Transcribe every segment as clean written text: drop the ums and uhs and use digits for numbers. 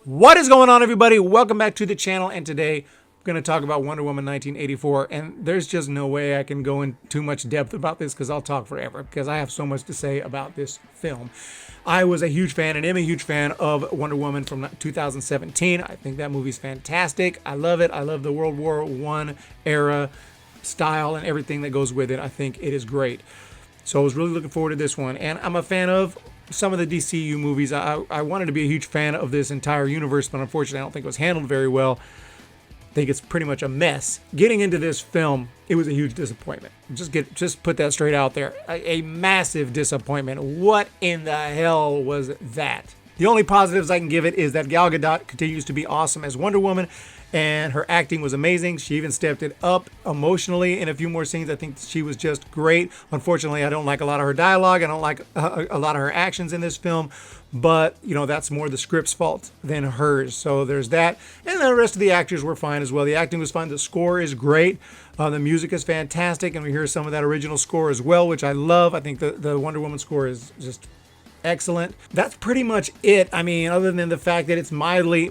What is going on, everybody? Welcome back to the channel, and today I'm going to talk about Wonder Woman 1984, and there's just no way I can go in too much depth about this because I'll talk forever because I have so much to say about this film. I was a huge fan and am a huge fan of Wonder Woman from 2017. I think that movie's fantastic. I love it. I love the World War I era style and everything that goes with it. I think it is great. So I was really looking forward to this one, and I'm a fan of some of the DCU movies. I wanted to be a huge fan of this entire universe, but unfortunately I don't think it was handled very well. I think it's pretty much a mess. Getting into this film, it was a huge disappointment. Just put that straight out there. A massive disappointment. What in the hell was that? The only positives I can give it is that Gal Gadot continues to be awesome as Wonder Woman, and her acting was amazing. She even stepped it up emotionally in a few more scenes. I think she was just great. Unfortunately, I don't like a lot of her dialogue. I don't like a lot of her actions in this film, but you know, that's more the script's fault than hers. So there's that. And the rest of the actors were fine as well. The acting was fine. The score is great. The music is fantastic, and we hear some of that original score as well, which I love. I think the Wonder Woman score is just excellent. That's pretty much it. I mean, other than the fact that it's mildly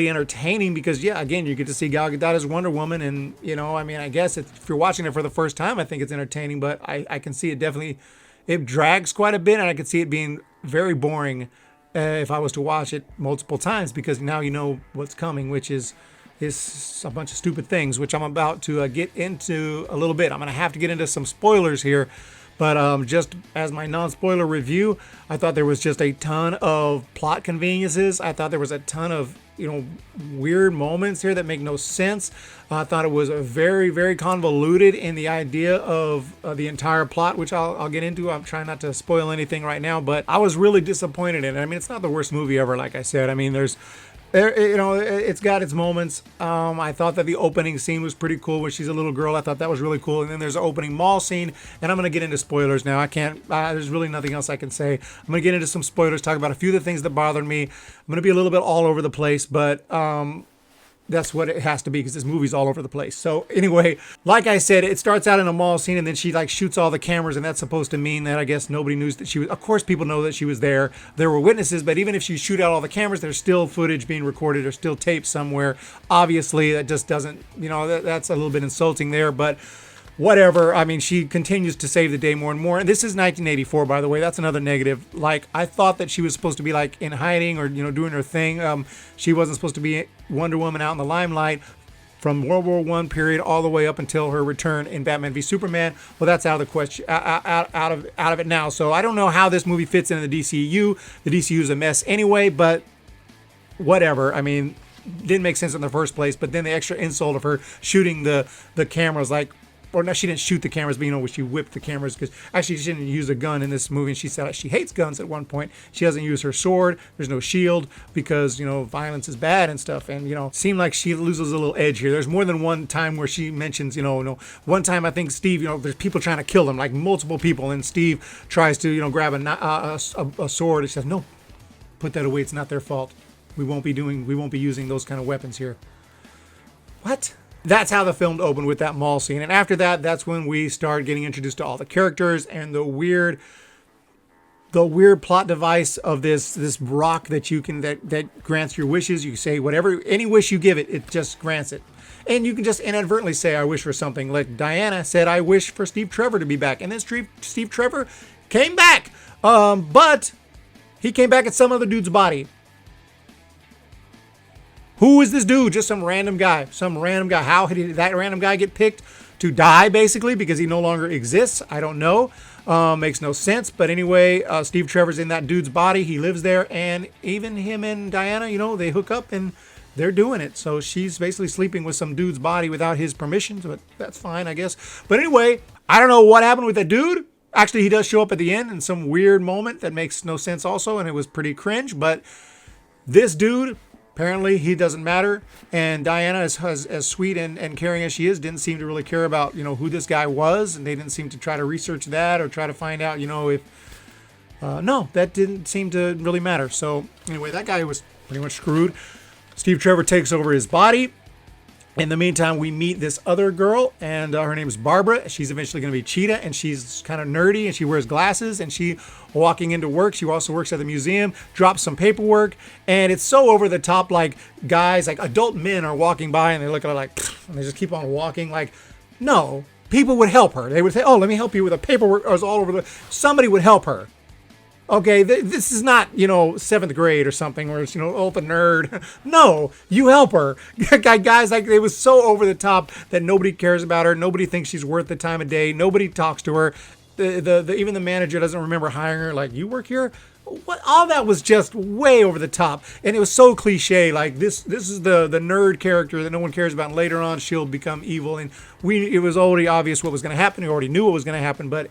entertaining, because yeah, again, you get to see Gal Gadot as Wonder Woman, and you know, I mean, I guess if you're watching it for the first time, I think it's entertaining, but I can see it definitely, it drags quite a bit, and I could see it being very boring if I was to watch it multiple times, because now you know what's coming, which is a bunch of stupid things, which I'm about to get into a little bit. I'm going to have to get into some spoilers here. But just as my non-spoiler review, I thought there was just a ton of plot conveniences. I thought there was a ton of, you know, weird moments here that make no sense. I thought it was a very, very convoluted in the idea of the entire plot, which I'll get into. I'm trying not to spoil anything right now, but I was really disappointed in it. I mean, it's not the worst movie ever, like I said. I mean, you know, it's got its moments. I thought that the opening scene was pretty cool when she's a little girl. I thought that was really cool. And then there's an opening mall scene, and I'm going to get into spoilers now. I can't, there's really nothing else I can say. I'm going to get into some spoilers, talk about a few of the things that bothered me. I'm going to be a little bit all over the place, but that's what it has to be, because this movie's all over the place. So anyway, like I said, it starts out in a mall scene, and then she like shoots all the cameras, and that's supposed to mean that I guess nobody knew that she was. Of course, people know that she was there. There were witnesses, but even if you shoot out all the cameras, there's still footage being recorded or still taped somewhere. Obviously, that just doesn't, you know, that's a little bit insulting there, but whatever. I mean, she continues to save the day more and more. And this is 1984, by the way. That's another negative. Like, I thought that she was supposed to be like in hiding or, you know, doing her thing. She wasn't supposed to be Wonder Woman out in the limelight from World War I period all the way up until her return in Batman v Superman. Well, that's out of the question, out of it now. So I don't know how this movie fits into the DCU. The DCU is a mess anyway, but whatever. I mean, didn't make sense in the first place. But then the extra insult of her shooting the cameras, like, or no, she didn't shoot the cameras, but you know, she whipped the cameras, because actually she didn't use a gun in this movie, and she said she hates guns at one point. She doesn't use her sword. There's no shield because, you know, violence is bad and stuff. And, you know, it seemed like she loses a little edge here. There's more than one time where she mentions, you know, one time I think Steve, you know, there's people trying to kill him, like multiple people, and Steve tries to, you know, grab a sword. And she says, no, put that away. It's not their fault. We won't be using those kind of weapons here. What? That's how the film opened, with that mall scene. And after that, that's when we start getting introduced to all the characters and the weird plot device of this rock that you can, that grants your wishes. You say whatever, any wish you give it, it just grants it. And you can just inadvertently say, I wish for something. Like Diana said, I wish for Steve Trevor to be back. And then Steve Trevor came back. But he came back at some other dude's body. Who is this dude? Just some random guy. How did that random guy get picked to die, basically, because he no longer exists? I don't know. Makes no sense. But anyway, Steve Trevor's in that dude's body. He lives there. And even him and Diana, you know, they hook up and they're doing it. So she's basically sleeping with some dude's body without his permission. But that's fine, I guess. But anyway, I don't know what happened with that dude. Actually, he does show up at the end in some weird moment that makes no sense also. And it was pretty cringe. But this dude, apparently he doesn't matter, and Diana, as sweet and caring as she is, didn't seem to really care about, you know, who this guy was, and they didn't seem to try to research that or try to find out, you know, if no, that didn't seem to really matter. So anyway, that guy was pretty much screwed. Steve Trevor takes over his body, In the meantime, we meet this other girl, and her name is Barbara. She's eventually going to be Cheetah, and she's kind of nerdy, and she wears glasses, and she, walking into work, she also works at the museum, drops some paperwork, and it's so over the top, like guys, like adult men are walking by, and they look at her like, "Pfft," and they just keep on walking, like, no, people would help her. They would say, oh, let me help you with the paperwork. It was all over somebody would help her. Okay, this is not, 7th grade or something where it's, oh, the nerd. No, you help her. Guys, like, it was so over the top that nobody cares about her. Nobody thinks she's worth the time of day. Nobody talks to her. Even the manager doesn't remember hiring her. Like, you work here? What? All that was just way over the top. And it was so cliche. Like, this is the nerd character that no one cares about. And later on, she'll become evil. And it was already obvious what was going to happen. We already knew what was going to happen. But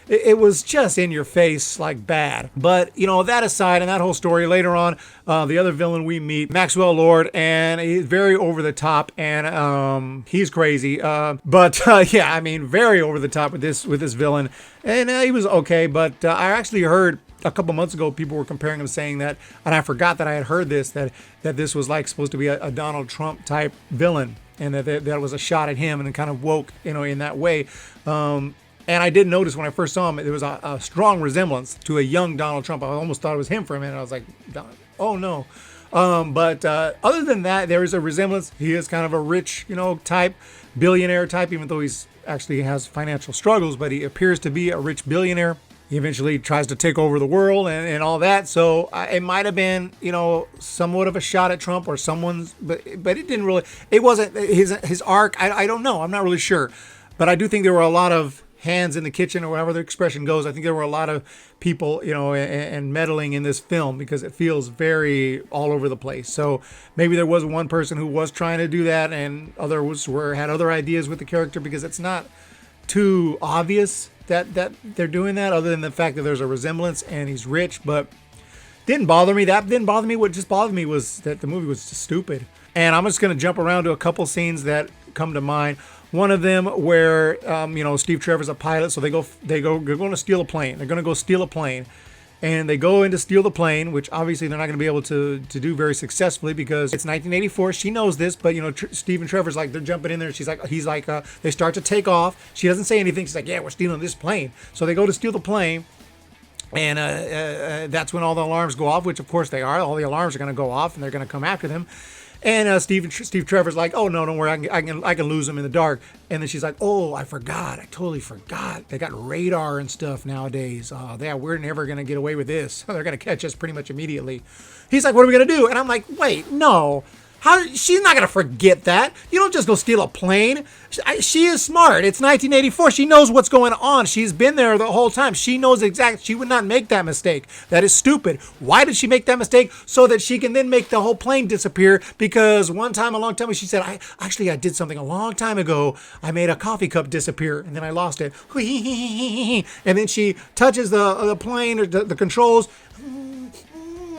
it was just in your face, like bad. But, that aside, and that whole story, later on, the other villain we meet, Maxwell Lord, and he's very over the top, and he's crazy. Yeah, I mean, very over the top with this villain. And he was okay, but I actually heard a couple months ago, people were comparing him, saying that, and I forgot that I had heard this, that this was like supposed to be a Donald Trump type villain, and that was a shot at him, and it kind of woke, in that way. And I did notice when I first saw him, there was a strong resemblance to a young Donald Trump. I almost thought it was him for a minute. I was like, oh no. But other than that, there is a resemblance. He is kind of a rich, type, billionaire type, even though he's actually has financial struggles, but he appears to be a rich billionaire. He eventually tries to take over the world and all that. So it might have been, somewhat of a shot at Trump or someone's, but it didn't really, it wasn't his arc. I don't know. I'm not really sure. But I do think there were a lot of hands in the kitchen, or however the expression goes. I think there were a lot of people, and meddling in this film, because it feels very all over the place. So maybe there was one person who was trying to do that, and others had other ideas with the character, because it's not too obvious that they're doing that, other than the fact that there's a resemblance and he's rich. But didn't bother me. That didn't bother me. What just bothered me was that the movie was just stupid. And I'm just going to jump around to a couple scenes that come to mind. One of them where, Steve Trevor's a pilot, so they're going to steal a plane. They're going to go steal a plane. And they go in to steal the plane, which obviously they're not going to be able to do very successfully, because it's 1984. She knows this, but, Steve and Trevor's like, they're jumping in there. They start to take off. She doesn't say anything. She's like, yeah, we're stealing this plane. So they go to steal the plane. And that's when all the alarms go off, which of course they are. All the alarms are going to go off, and they're going to come after them. And Steve Trevor's like, oh, no, don't worry. I can lose them in the dark. And then she's like, oh, I totally forgot. They got radar and stuff nowadays. We're never going to get away with this. They're going to catch us pretty much immediately. He's like, what are we going to do? And I'm like, wait, no. She's not going to forget that. You don't just go steal a plane. She is smart. It's 1984. She knows what's going on. She's been there the whole time. She knows exactly. She would not make that mistake. That is stupid. Why did she make that mistake? So that she can then make the whole plane disappear. Because one time, a long time ago, she said, I did something a long time ago. I made a coffee cup disappear, and then I lost it. And then she touches the plane, or the controls,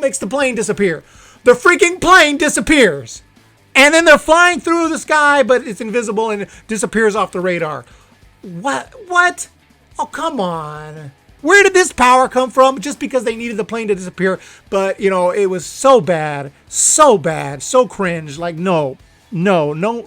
makes the plane disappear. The freaking plane disappears. And then they're flying through the sky, but it's invisible and it disappears off the radar. What? Oh, come on. Where did this power come from? Just because they needed the plane to disappear. But, it was so bad, so cringe. Like, no,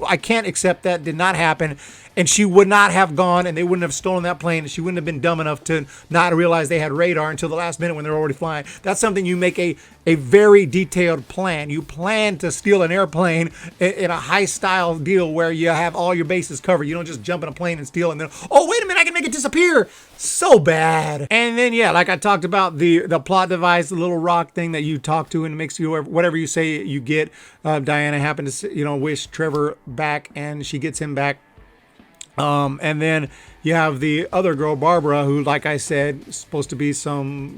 I can't accept that. Did not happen. And she would not have gone, and they wouldn't have stolen that plane, and she wouldn't have been dumb enough to not realize they had radar until the last minute when they're already flying. That's something you make a very detailed plan. You plan to steal an airplane in a high-style deal where you have all your bases covered. You don't just jump in a plane and steal, and then, oh, wait a minute, I can make it disappear. So bad. And then, yeah, like I talked about, the plot device, the little rock thing that you talk to, and it makes you, whatever you say, you get. Diana happened to, wish Trevor back, and she gets him back. And then you have the other girl, Barbara, who, like I said, is supposed to be some,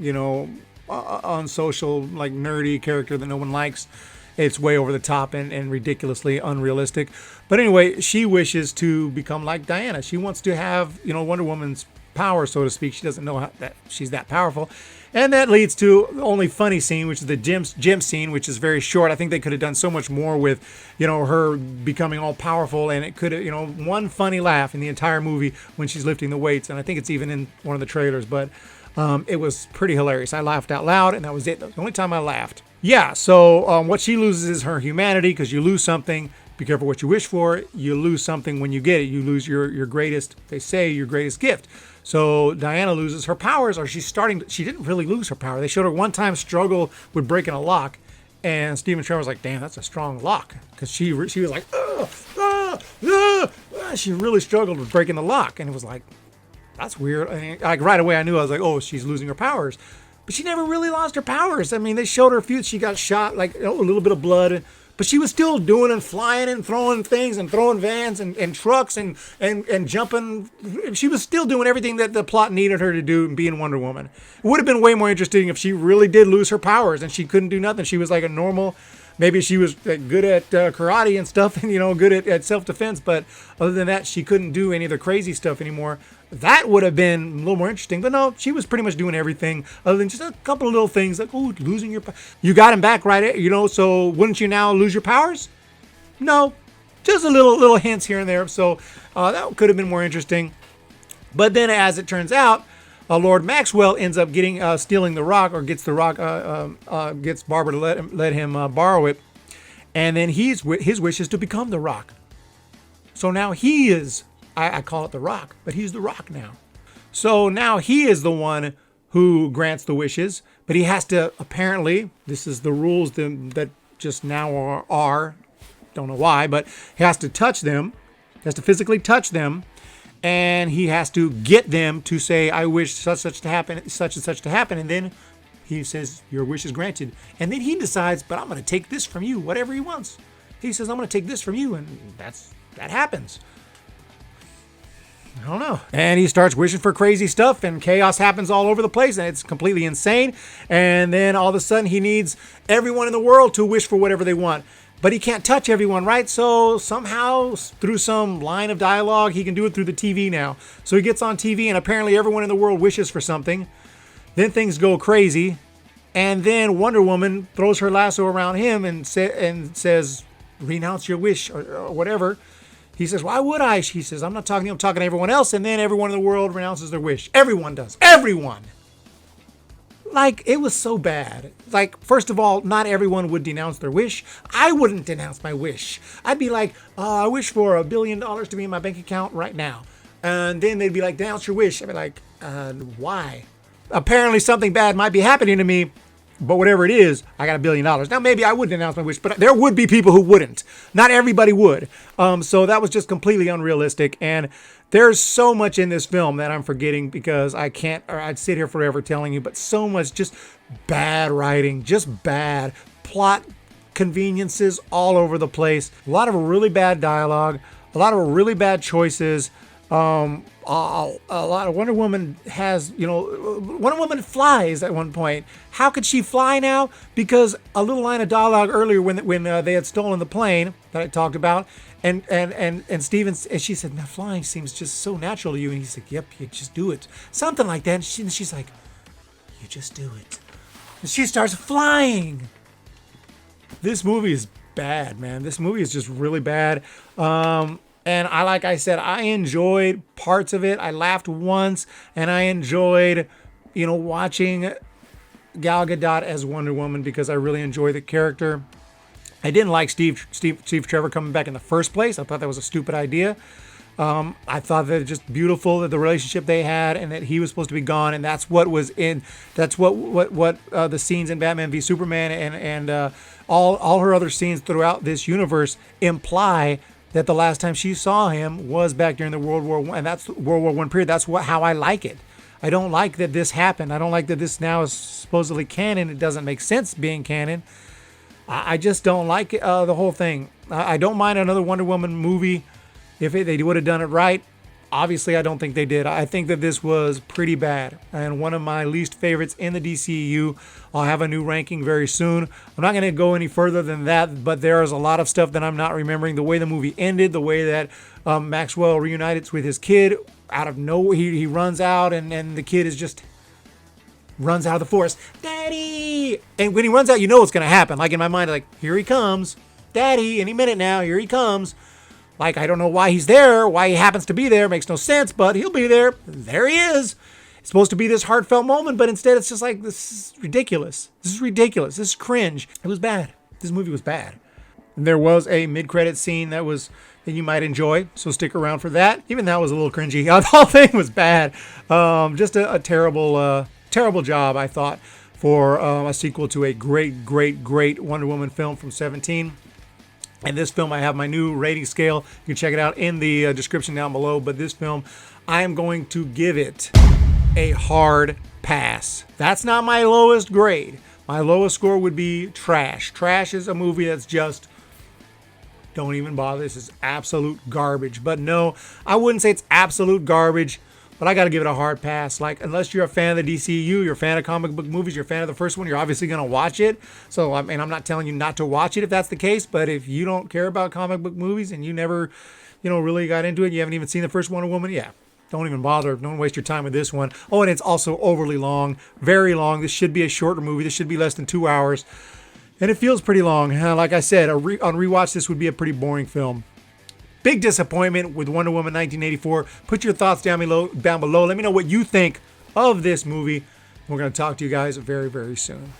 unsocial, like nerdy character that no one likes. It's way over the top and ridiculously unrealistic. But anyway, she wishes to become like Diana. She wants to have, Wonder Woman's power, so to speak. She doesn't know that she's that powerful. And that leads to the only funny scene, which is the gym scene, which is very short. I think they could have done so much more with, her becoming all powerful. And it could have, one funny laugh in the entire movie when she's lifting the weights. And I think it's even in one of the trailers. But it was pretty hilarious. I laughed out loud, and that was it. That was the only time I laughed. Yeah, so what she loses is her humanity, because you lose something, be careful what you wish for. You lose something when you get it. You lose your greatest, they say, your greatest gift. So Diana loses her powers, or she didn't really lose her power. They showed her one time struggle with breaking a lock, and Stephen Trevor was like, damn, that's a strong lock. Because she was like, she really struggled with breaking the lock. And it was like, that's weird. And like right away I knew, I was like, oh, she's losing her powers. But she never really lost her powers. I mean, they showed her a few, she got shot, like a little bit of blood. But she was still doing and flying and throwing things and throwing vans and trucks and jumping. She was still doing everything that the plot needed her to do and being Wonder Woman. It would have been way more interesting if she really did lose her powers and she couldn't do nothing. She was like a normal, maybe she was good at karate and stuff and, good at self-defense. But other than that, she couldn't do any of the crazy stuff anymore. That would have been a little more interesting. But no, she was pretty much doing everything other than just a couple of little things like, oh, losing your power. You got him back, right? So wouldn't you now lose your powers? No, just a little hints here and there. So that could have been more interesting. But then as it turns out, Lord Maxwell ends up stealing the rock, or gets the rock, gets Barbara to let him borrow it. And then his wish is to become the rock. So now he is, I call it the rock, but he's the rock now. So now he is the one who grants the wishes, but he has to, apparently, this is the rules that just now are, don't know why, but he has to touch them, he has to physically touch them, and he has to get them to say, I wish such and such to happen, and then he says, your wish is granted. And then he decides, but I'm going to take this from you, whatever he wants. He says, I'm going to take this from you, and that happens. I don't know. And he starts wishing for crazy stuff, and chaos happens all over the place, and it's completely insane. And then all of a sudden, he needs everyone in the world to wish for whatever they want. But he can't touch everyone, right? So somehow, through some line of dialogue, he can do it through the TV now. So he gets on TV, and apparently everyone in the world wishes for something. Then things go crazy. And then Wonder Woman throws her lasso around him and says, renounce your wish, or whatever. He says, why would I? She says, I'm not talking to you, I'm talking to everyone else. And then everyone in the world renounces their wish. Everyone does. Everyone. Like, it was so bad. Like, first of all, not everyone would denounce their wish. I wouldn't denounce my wish. I'd be like, I wish for $1 billion to be in my bank account right now. And then they'd be like, denounce your wish. I'd be like, why? Apparently something bad might be happening to me. But whatever it is, I got $1 billion. Now, maybe I would denounce my wish, but there would be people who wouldn't. Not everybody would. So that was just completely unrealistic. And there's so much in this film that I'm forgetting because I can't, or I'd sit here forever telling you, but so much just bad writing, just bad plot conveniences all over the place. A lot of really bad dialogue, a lot of really bad choices. A lot of Wonder Woman has, Wonder Woman flies at one point. How could she fly now? Because a little line of dialogue earlier when they had stolen the plane that I talked about, and Steven, and she said, now flying seems just so natural to you. And he's like, yep, you just do it. Something like that. And she's like, you just do it. And she starts flying. This movie is bad, man. This movie is just really bad. And like I said, I enjoyed parts of it. I laughed once, and I enjoyed, watching Gal Gadot as Wonder Woman because I really enjoy the character. I didn't like Steve Trevor coming back in the first place. I thought that was a stupid idea. I thought that it was just beautiful that the relationship they had, and that he was supposed to be gone, and that's what was in. That's what the scenes in Batman v Superman and all her other scenes throughout this universe imply. That the last time she saw him was back during the World War I, and that's World War I period. That's how I like it. I don't like that this happened. I don't like that this now is supposedly canon. It doesn't make sense being canon. I just don't like the whole thing. I don't mind another Wonder Woman movie if they would have done it right. Obviously, I don't think they did. I think that this was pretty bad and one of my least favorites in the DCEU. I'll have a new ranking very soon. I'm not going to go any further than that, but there is a lot of stuff that I'm not remembering. The way the movie ended, the way that Maxwell reunites with his kid out of nowhere. He runs out and the kid is just runs out of the forest. Daddy! And when he runs out, you know what's going to happen. Like in my mind, like, here he comes. Daddy, any minute now, here he comes. Like, I don't know why he's there, why he happens to be there. Makes no sense, but he'll be there. There he is. It's supposed to be this heartfelt moment, but instead it's just like, this is ridiculous. This is ridiculous. This is cringe. It was bad. This movie was bad. There was a mid-credit scene that you might enjoy, so stick around for that. Even that was a little cringy. The whole thing was bad. Just a terrible job, I thought, for a sequel to a great Wonder Woman film from 17. And this film, I have my new rating scale. You can check it out in the description down below. But this film, I am going to give it a hard pass. That's not my lowest grade. My lowest score would be trash. Trash is a movie that's just, don't even bother. This is absolute garbage. But no, I wouldn't say it's absolute garbage, but I got to give it a hard pass. Like, unless you're a fan of the DCU, you're a fan of comic book movies, you're a fan of the first one, you're obviously going to watch it. So, I mean, I'm not telling you not to watch it if that's the case, but if you don't care about comic book movies and you never, really got into it, you haven't even seen the first Wonder Woman, yeah, don't even bother. Don't waste your time with this one. Oh, and it's also overly long, very long. This should be a shorter movie. This should be less than 2 hours. And it feels pretty long. Like I said, on rewatch, this would be a pretty boring film. Big disappointment with Wonder Woman 1984. Put your thoughts down below. Let me know what you think of this movie. We're going to talk to you guys very, very soon.